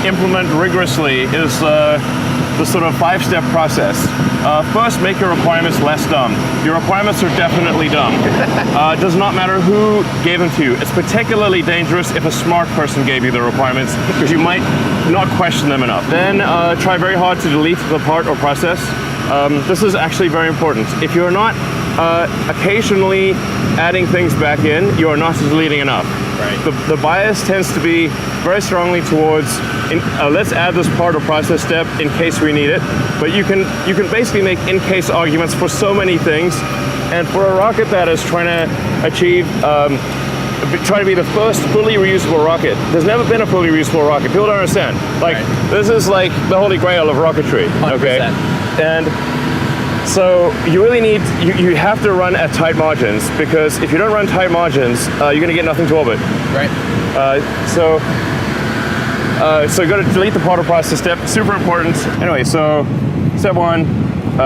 implement rigorously is the sort of 5-step process. First, make your requirements less dumb. Your requirements are definitely dumb. Does not matter who gave them to you. It's particularly dangerous if a smart person gave you the requirements, because you might not question them enough. Then try very hard to delete the part or process. This is actually very important. If you're not occasionally adding things back in, you are not deleting enough. Right. The bias tends to be very strongly towards let's add this part or process step in case we need it. But you can basically make in case arguments for so many things. And for a rocket that is trying to achieve try to be the first fully reusable rocket. There's never been a fully reusable rocket. People don't understand. Like, this is like the holy grail of rocketry. 100%. Okay, and so you really need, you have to run at tight margins, because if you don't run tight margins, you're going to get nothing to orbit. Right. So you got to delete the part or process step. Super important. Anyway, so step 1,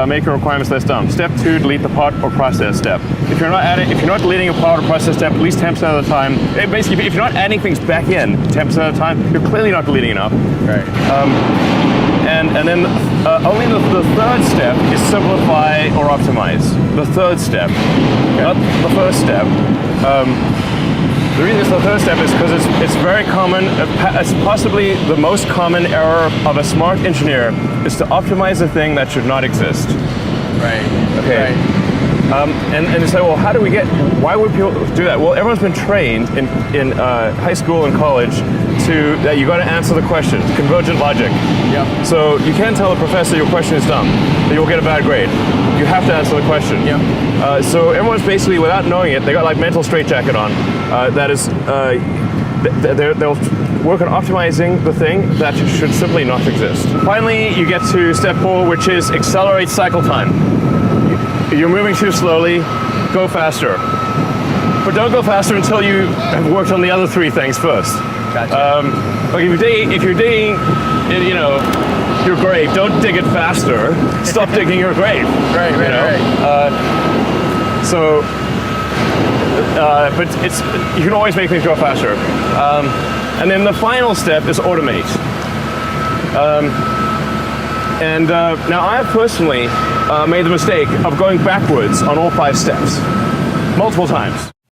make your requirements less dumb. Step 2, delete the part or process step. If you're not deleting a part or process step at least 10% of the time, basically if you're not adding things back in 10% of the time, you're clearly not deleting enough. Right. And then only the third step is simplify or optimize. The third step, not the first step. The reason it's the third step is because it's very common. It's possibly the most common error of a smart engineer is to optimize a thing that should not exist. Right. Okay. Right. And you say, well, why would people do that? Well, everyone's been trained in high school and college that you got to answer the question, convergent logic. Yep. So you can't tell the professor your question is dumb, that you'll get a bad grade. You have to answer the question. Yep. So everyone's basically, without knowing it, they got like mental straitjacket on. That is, they'll work on optimizing the thing that should simply not exist. Finally, you get to step 4, which is accelerate cycle time. You're moving too slowly, go faster. But don't go faster until you have worked on the other 3 things first. Gotcha. Like if you're digging, your grave, don't dig it faster. Stop digging your grave. Right. But you can always make things go faster. And then the final step is automate. Now I have personally made the mistake of going backwards on all 5 steps, multiple times.